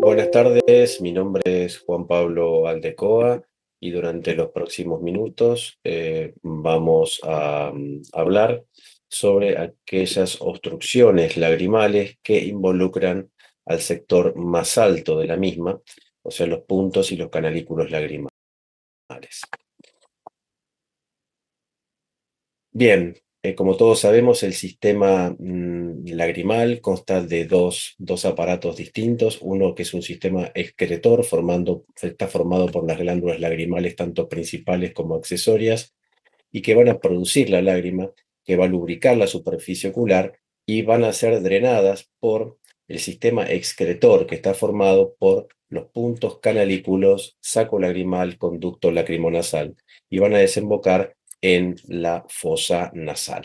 Buenas tardes, mi nombre es Juan Pablo Aldecoa y durante los próximos minutos vamos a hablar sobre aquellas obstrucciones lagrimales que involucran al sector más alto de la misma, o sea, los puntos y los canalículos lagrimales. Bien, como todos sabemos, el sistema lagrimal consta de dos aparatos distintos. Uno que es un sistema excretor, está formado por las glándulas lagrimales, tanto principales como accesorias, y que van a producir la lágrima, que va a lubricar la superficie ocular y van a ser drenadas por el sistema excretor, que está formado por los puntos canalículos, saco lagrimal, conducto lacrimonasal, y van a desembocar en la fosa nasal.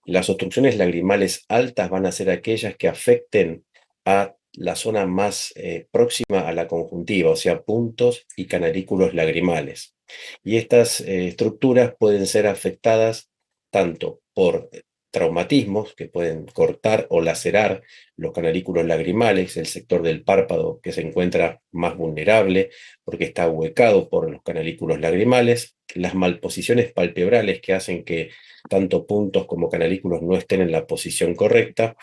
Las obstrucciones lagrimales altas van a ser aquellas que afecten a la zona más próxima a la conjuntiva, o sea, puntos y canalículos lagrimales. Y estas estructuras pueden ser afectadas tanto por traumatismos que pueden cortar o lacerar los canalículos lagrimales, el sector del párpado que se encuentra más vulnerable porque está ahuecado por los canalículos lagrimales, las malposiciones palpebrales que hacen que tanto puntos como canalículos no estén en la posición correcta,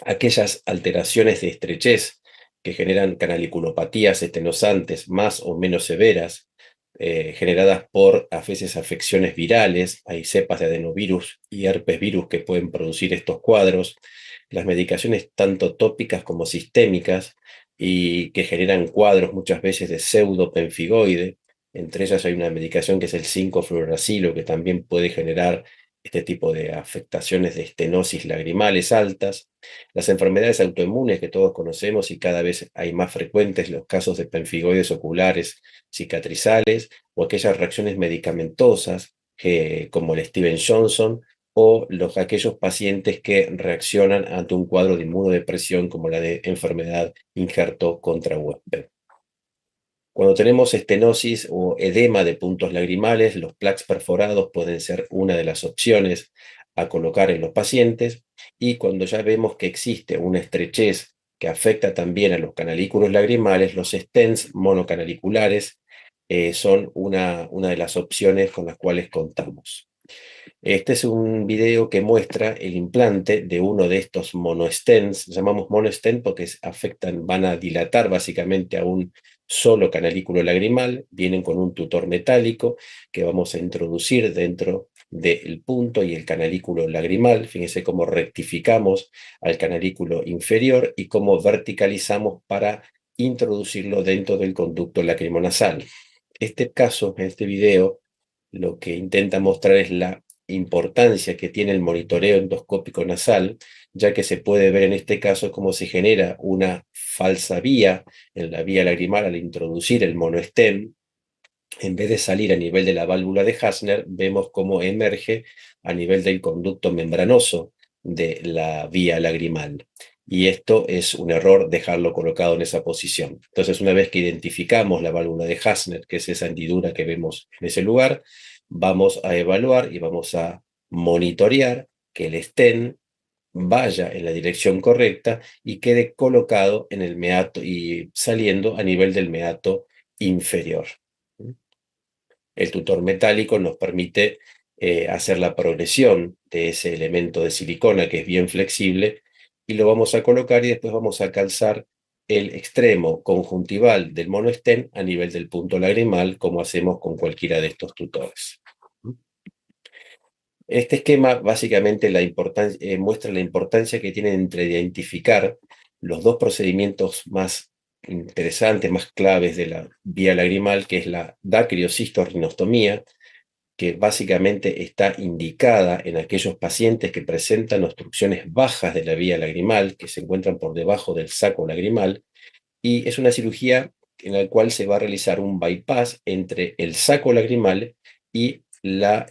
aquellas alteraciones de estrechez que generan canaliculopatías estenosantes más o menos severas, generadas por a veces afecciones virales, hay cepas de adenovirus y herpes virus que pueden producir estos cuadros, las medicaciones tanto tópicas como sistémicas y que generan cuadros muchas veces de pseudopenfigoide, entre ellas hay una medicación que es el 5-fluoracilo que también puede generar este tipo de afectaciones de estenosis lagrimales altas, las enfermedades autoinmunes que todos conocemos y cada vez hay más frecuentes los casos de penfigoides oculares cicatrizales o aquellas reacciones medicamentosas como el Steven Johnson o aquellos pacientes que reaccionan ante un cuadro de inmunodepresión como la de enfermedad injerto contra huésped. Cuando tenemos estenosis o edema de puntos lagrimales, los plaques perforados pueden ser una de las opciones a colocar en los pacientes, y cuando ya vemos que existe una estrechez que afecta también a los canalículos lagrimales, los stents monocanaliculares son una de las opciones con las cuales contamos. Este es un video que muestra el implante de uno de estos monostents. Llamamos monostent porque van a dilatar básicamente a un solo canalículo lagrimal. Vienen con un tutor metálico que vamos a introducir dentro del punto y el canalículo lagrimal. Fíjense cómo rectificamos al canalículo inferior y cómo verticalizamos para introducirlo dentro del conducto lacrimonasal. Este caso, en este video, lo que intenta mostrar es la importancia que tiene el monitoreo endoscópico nasal, ya que se puede ver en este caso cómo se genera una falsa vía en la vía lagrimal al introducir el monostem. En vez de salir a nivel de la válvula de Hasner, vemos cómo emerge a nivel del conducto membranoso de la vía lagrimal. Y esto es un error dejarlo colocado en esa posición. Entonces, una vez que identificamos la válvula de Hasner, que es esa hendidura que vemos en ese lugar, vamos a evaluar y vamos a monitorear que el stent vaya en la dirección correcta y quede colocado en el meato y saliendo a nivel del meato inferior. El tutor metálico nos permite hacer la progresión de ese elemento de silicona que es bien flexible y lo vamos a colocar y después vamos a calzar el extremo conjuntival del monostem a nivel del punto lagrimal, como hacemos con cualquiera de estos tutores. Este esquema básicamente muestra la importancia que tiene entre identificar los dos procedimientos más interesantes, más claves de la vía lagrimal, que es la dacrioscistorrinostomía, que básicamente está indicada en aquellos pacientes que presentan obstrucciones bajas de la vía lagrimal, que se encuentran por debajo del saco lagrimal, y es una cirugía en la cual se va a realizar un bypass entre el saco lagrimal y la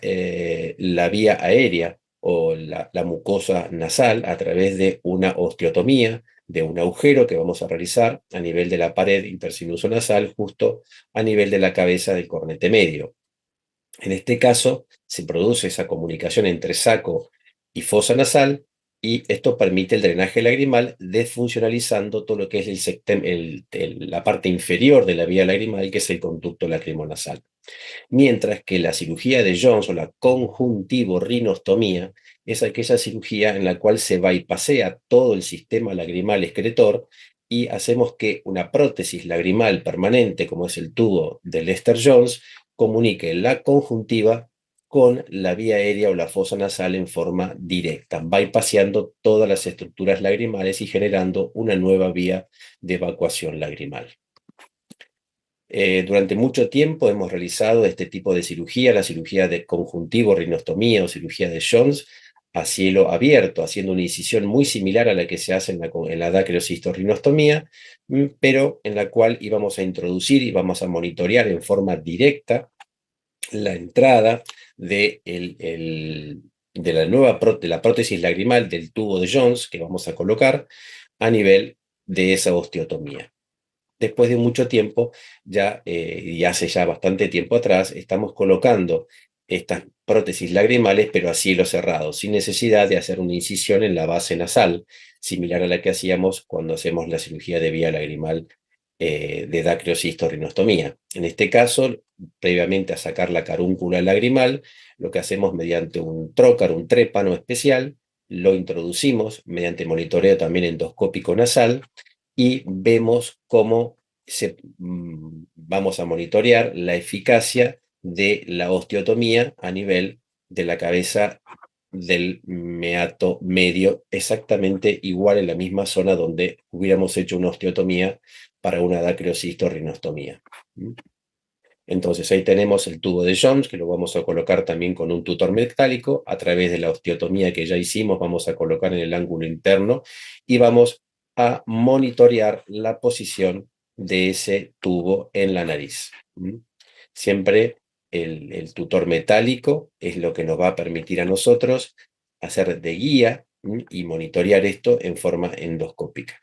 vía aérea o la mucosa nasal a través de una osteotomía de un agujero que vamos a realizar a nivel de la pared intersinuso nasal, justo a nivel de la cabeza del cornete medio. En este caso, se produce esa comunicación entre saco y fosa nasal, y esto permite el drenaje lagrimal, desfuncionalizando todo lo que es la parte inferior de la vía lagrimal, que es el conducto lacrimonasal. Mientras que la cirugía de Jones o la conjuntivorrinostomía es aquella cirugía en la cual se bypasea todo el sistema lagrimal excretor y hacemos que una prótesis lagrimal permanente, como es el tubo de Lester-Jones, comunique la conjuntiva con la vía aérea o la fosa nasal en forma directa, bypaseando todas las estructuras lagrimales y generando una nueva vía de evacuación lagrimal. Durante mucho tiempo hemos realizado este tipo de cirugía, la cirugía de conjuntivorrinostomía o cirugía de Jones, a cielo abierto, haciendo una incisión muy similar a la que se hace en la dacreocistorrinostomía, pero en la cual íbamos a introducir y vamos a monitorear en forma directa la entrada de la prótesis lagrimal del tubo de Jones que vamos a colocar a nivel de esa osteotomía. Después de mucho tiempo, y hace ya bastante tiempo atrás, estamos colocando estas prótesis lagrimales, pero a cielo cerrado, sin necesidad de hacer una incisión en la base nasal, similar a la que hacíamos cuando hacemos la cirugía de vía lagrimal de dacreocistorrinostomía. En este caso, previamente a sacar la carúncula lagrimal, lo que hacemos mediante un trocar, un trépano especial, lo introducimos mediante monitoreo también endoscópico nasal, y vemos cómo vamos a monitorear la eficacia de la osteotomía a nivel de la cabeza del meato medio, exactamente igual en la misma zona donde hubiéramos hecho una osteotomía para una dacreocistorrinostomía. Entonces ahí tenemos el tubo de Jones, que lo vamos a colocar también con un tutor metálico. A través de la osteotomía que ya hicimos, vamos a colocar en el ángulo interno y vamos a monitorear la posición de ese tubo en la nariz. Siempre el tutor metálico es lo que nos va a permitir a nosotros hacer de guía y monitorear esto en forma endoscópica.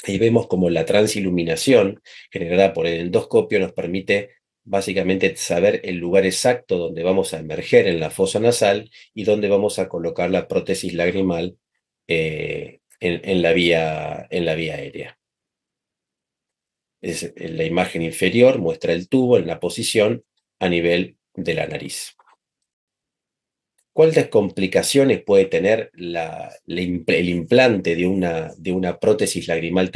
Ahí vemos como la transiluminación generada por el endoscopio nos permite básicamente saber el lugar exacto donde vamos a emerger en la fosa nasal y donde vamos a colocar la prótesis lagrimal en la vía aérea. La imagen inferior muestra el tubo en la posición a nivel de la nariz. ¿Cuáles complicaciones puede tener el implante de una prótesis lagrimal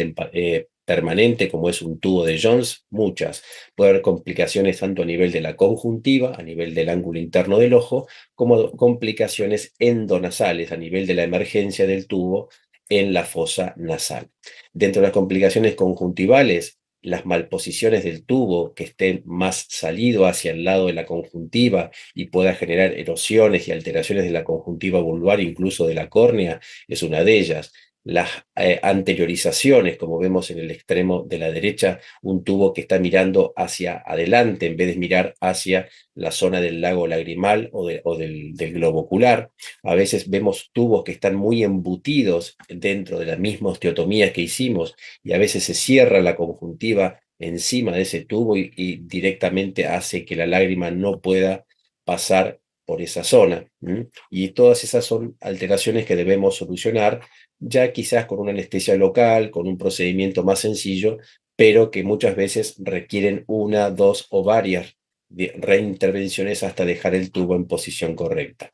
permanente como es un tubo de Jones? Muchas. Puede haber complicaciones tanto a nivel de la conjuntiva, a nivel del ángulo interno del ojo, como complicaciones endonasales a nivel de la emergencia del tubo en la fosa nasal. Dentro de las complicaciones conjuntivales, las malposiciones del tubo que estén más salido hacia el lado de la conjuntiva y pueda generar erosiones y alteraciones de la conjuntiva vulvar, incluso de la córnea, es una de ellas. Las anteriorizaciones, como vemos en el extremo de la derecha, un tubo que está mirando hacia adelante en vez de mirar hacia la zona del lago lagrimal o del globo ocular. A veces vemos tubos que están muy embutidos dentro de la misma osteotomía que hicimos y a veces se cierra la conjuntiva encima de ese tubo y directamente hace que la lágrima no pueda pasar por esa zona. Y todas esas son alteraciones que debemos solucionar, ya quizás con una anestesia local, con un procedimiento más sencillo, pero que muchas veces requieren una, dos o varias reintervenciones hasta dejar el tubo en posición correcta.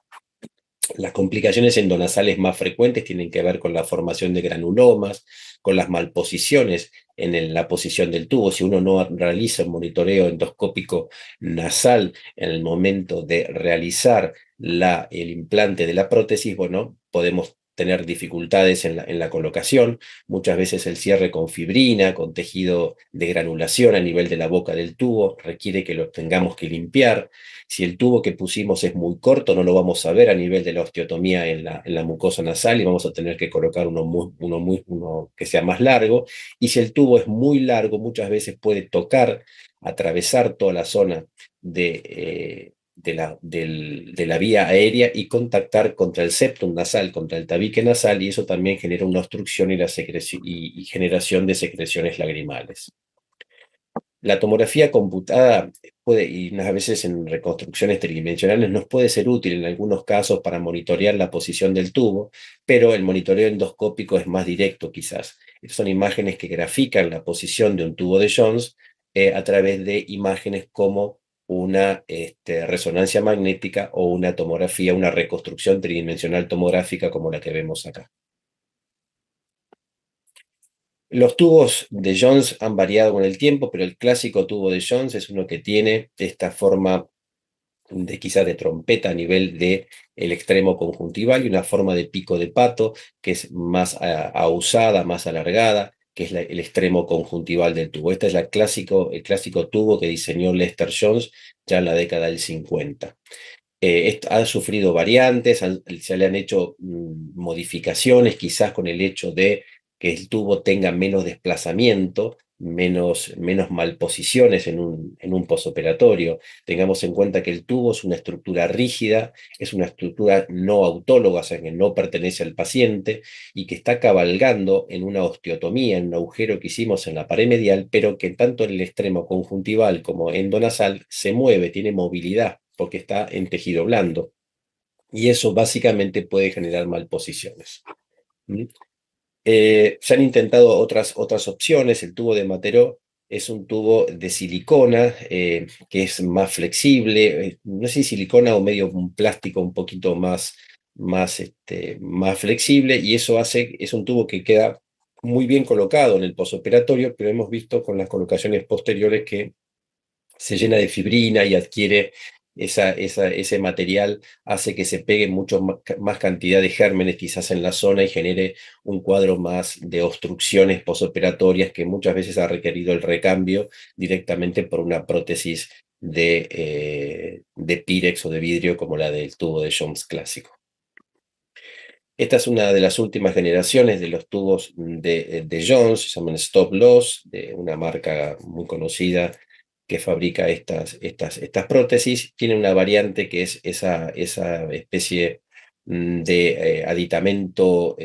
Las complicaciones endonasales más frecuentes tienen que ver con la formación de granulomas, con las malposiciones en la posición del tubo. Si uno no realiza un monitoreo endoscópico nasal en el momento de realizar el implante de la prótesis, bueno, podemos tener dificultades en la colocación. Muchas veces el cierre con fibrina, con tejido de granulación a nivel de la boca del tubo, requiere que lo tengamos que limpiar. Si el tubo que pusimos es muy corto, no lo vamos a ver a nivel de la osteotomía en la mucosa nasal y vamos a tener que colocar uno que sea más largo. Y si el tubo es muy largo, muchas veces puede tocar, atravesar toda la zona de la vía aérea y contactar contra el septum nasal, contra el tabique nasal, y eso también genera una obstrucción y generación de secreciones lagrimales. La tomografía computada puede, y unas veces en reconstrucciones tridimensionales, nos puede ser útil en algunos casos para monitorear la posición del tubo, pero el monitoreo endoscópico es más directo quizás. Estas son imágenes que grafican la posición de un tubo de Jones a través de imágenes como una resonancia magnética o una tomografía, una reconstrucción tridimensional tomográfica como la que vemos acá. Los tubos de Jones han variado con el tiempo, pero el clásico tubo de Jones es uno que tiene esta forma de quizás de trompeta a nivel de el extremo conjuntival y una forma de pico de pato que es más ahusada, más alargada, que es el extremo conjuntival del tubo. Este es el clásico tubo que diseñó Lester Jones ya en la década del 50. Han sufrido variantes, se le han hecho modificaciones, quizás con el hecho de que el tubo tenga menos desplazamiento, menos malposiciones en un posoperatorio. Tengamos en cuenta que el tubo es una estructura rígida, es una estructura no autóloga, o sea, que no pertenece al paciente y que está cabalgando en una osteotomía, en un agujero que hicimos en la pared medial, pero que tanto en el extremo conjuntival como endonasal se mueve, tiene movilidad porque está en tejido blando. Y eso básicamente puede generar malposiciones. ¿Mm? Se han intentado otras opciones. El tubo de Materó es un tubo de silicona que es más flexible. No sé si silicona o medio un plástico un poquito más flexible. Y eso es un tubo que queda muy bien colocado en el posoperatorio, pero hemos visto con las colocaciones posteriores que se llena de fibrina y adquiere ese material, hace que se pegue mucho más cantidad de gérmenes quizás en la zona y genere un cuadro más de obstrucciones posoperatorias que muchas veces ha requerido el recambio directamente por una prótesis de Pirex o de vidrio como la del tubo de Jones clásico. Esta es una de las últimas generaciones de los tubos de Jones, se llaman Stop Loss, de una marca muy conocida que fabrica estas prótesis. Tiene una variante que es esa especie de aditamento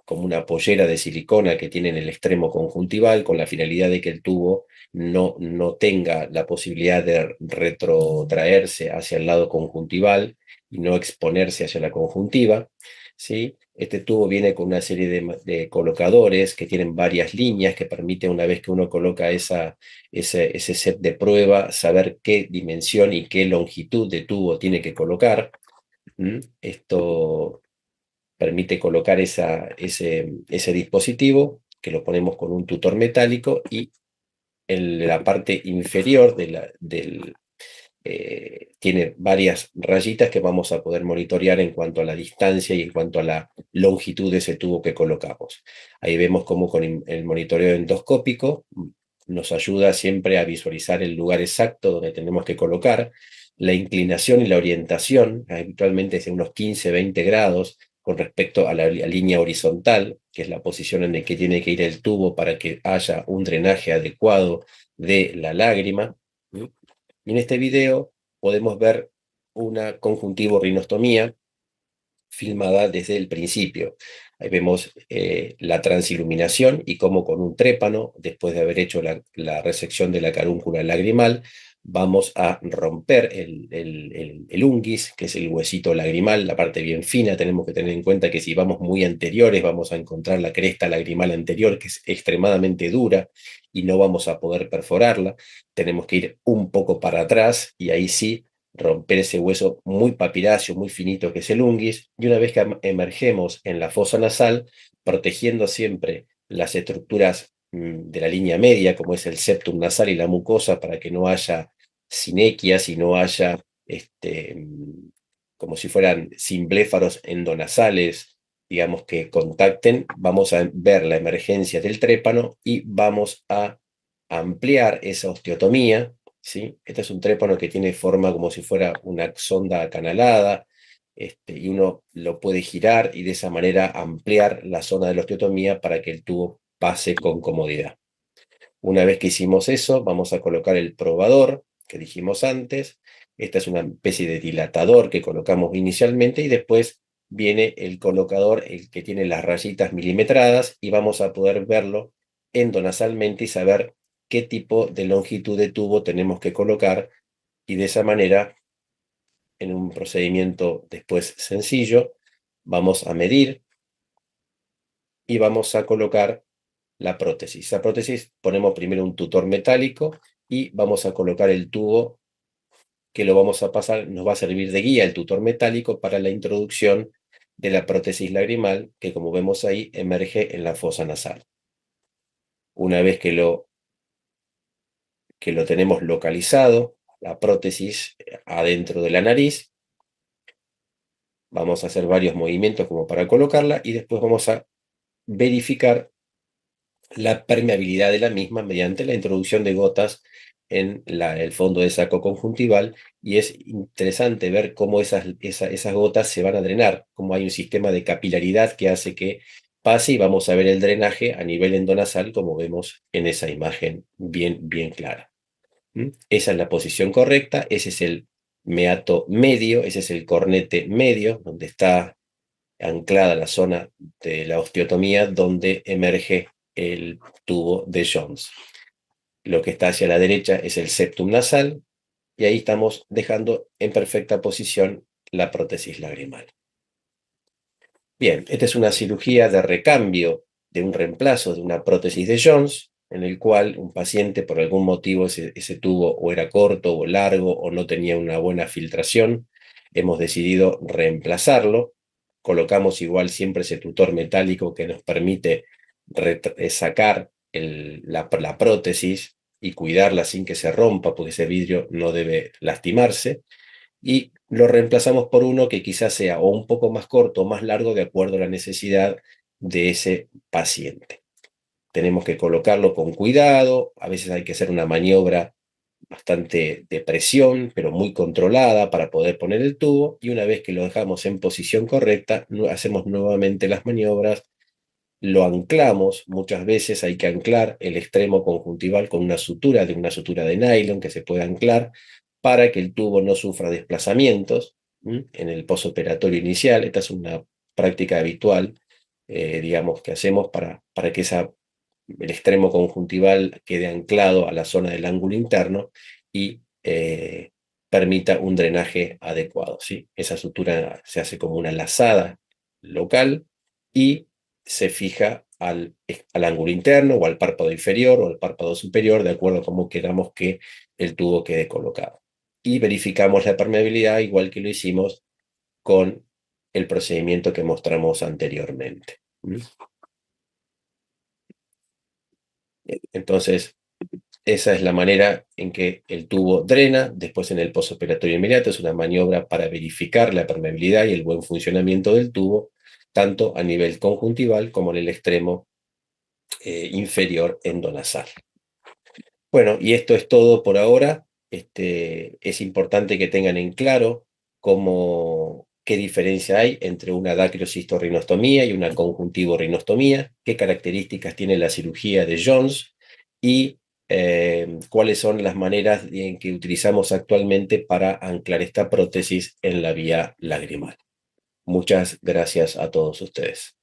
como una pollera de silicona que tiene en el extremo conjuntival con la finalidad de que el tubo no tenga la posibilidad de retrotraerse hacia el lado conjuntival y no exponerse hacia la conjuntiva. ¿Sí? Este tubo viene con una serie de colocadores que tienen varias líneas que permiten, una vez que uno coloca ese set de prueba, saber qué dimensión y qué longitud de tubo tiene que colocar. Esto permite colocar ese dispositivo, que lo ponemos con un tutor metálico, y en la parte inferior tiene varias rayitas que vamos a poder monitorear en cuanto a la distancia y en cuanto a la longitud de ese tubo que colocamos. Ahí vemos cómo con el monitoreo endoscópico nos ayuda siempre a visualizar el lugar exacto donde tenemos que colocar, la inclinación y la orientación, habitualmente es de unos 15-20 grados con respecto a la línea horizontal, que es la posición en la que tiene que ir el tubo para que haya un drenaje adecuado de la lágrima. Y en este video podemos ver una conjuntivo-rinostomía filmada desde el principio. Ahí vemos la transiluminación y cómo con un trépano, después de haber hecho la resección de la carúncula lagrimal, vamos a romper el unguis, que es el huesito lagrimal, la parte bien fina. Tenemos que tener en cuenta que si vamos muy anteriores vamos a encontrar la cresta lagrimal anterior, que es extremadamente dura y no vamos a poder perforarla. Tenemos que ir un poco para atrás y ahí sí romper ese hueso muy papiráceo, muy finito que es el unguis, y una vez que emergemos en la fosa nasal, protegiendo siempre las estructuras de la línea media, como es el septum nasal y la mucosa, para que no haya sinequias y no haya como si fueran simbléfaros endonasales, digamos, que contacten, vamos a ver la emergencia del trépano y vamos a ampliar esa osteotomía. ¿Sí? Este es un trépano que tiene forma como si fuera una sonda acanalada, y uno lo puede girar y de esa manera ampliar la zona de la osteotomía para que el tubo pase con comodidad. Una vez que hicimos eso, vamos a colocar el probador que dijimos antes. Esta es una especie de dilatador que colocamos inicialmente y después viene el colocador, el que tiene las rayitas milimetradas, y vamos a poder verlo endonasalmente y saber qué tipo de longitud de tubo tenemos que colocar, y de esa manera, en un procedimiento después sencillo, vamos a medir y vamos a colocar la prótesis. La prótesis ponemos primero un tutor metálico y vamos a colocar el tubo que lo vamos a pasar, nos va a servir de guía el tutor metálico para la introducción de la prótesis lagrimal, que como vemos ahí emerge en la fosa nasal. Una vez que lo tenemos localizado, la prótesis adentro de la nariz, vamos a hacer varios movimientos como para colocarla y después vamos a verificar la permeabilidad de la misma mediante la introducción de gotas en el fondo de saco conjuntival, y es interesante ver cómo esas gotas se van a drenar, cómo hay un sistema de capilaridad que hace que pase, y vamos a ver el drenaje a nivel endonasal como vemos en esa imagen bien clara. Esa es la posición correcta, ese es el meato medio, ese es el cornete medio, donde está anclada la zona de la osteotomía, donde emerge el tubo de Jones. Lo que está hacia la derecha es el septum nasal, y ahí estamos dejando en perfecta posición la prótesis lagrimal. Bien, esta es una cirugía de recambio, de un reemplazo de una prótesis de Jones, en el cual un paciente por algún motivo ese tubo o era corto o largo o no tenía una buena filtración. Hemos decidido reemplazarlo. Colocamos igual siempre ese tutor metálico que nos permite sacar la prótesis y cuidarla sin que se rompa, porque ese vidrio no debe lastimarse, y lo reemplazamos por uno que quizás sea o un poco más corto o más largo de acuerdo a la necesidad de ese paciente. Tenemos que colocarlo con cuidado, a veces hay que hacer una maniobra bastante de presión, pero muy controlada para poder poner el tubo, y una vez que lo dejamos en posición correcta, hacemos nuevamente las maniobras, lo anclamos. Muchas veces hay que anclar el extremo conjuntival con una sutura de nylon que se puede anclar para que el tubo no sufra desplazamientos en el posoperatorio inicial. Esta es una práctica habitual, digamos, que hacemos para que el extremo conjuntival quede anclado a la zona del ángulo interno y permita un drenaje adecuado, ¿sí? Esa sutura se hace como una lazada local y se fija al ángulo interno o al párpado inferior o al párpado superior, de acuerdo a cómo queramos que el tubo quede colocado. Y verificamos la permeabilidad igual que lo hicimos con el procedimiento que mostramos anteriormente. Entonces, esa es la manera en que el tubo drena. Después, en el postoperatorio inmediato, es una maniobra para verificar la permeabilidad y el buen funcionamiento del tubo, tanto a nivel conjuntival como en el extremo inferior endonasal. Bueno, y esto es todo por ahora. Es importante que tengan en claro qué diferencia hay entre una dacriosistorrinostomía y una conjuntivorrinostomía, qué características tiene la cirugía de Jones y cuáles son las maneras en que utilizamos actualmente para anclar esta prótesis en la vía lagrimal. Muchas gracias a todos ustedes.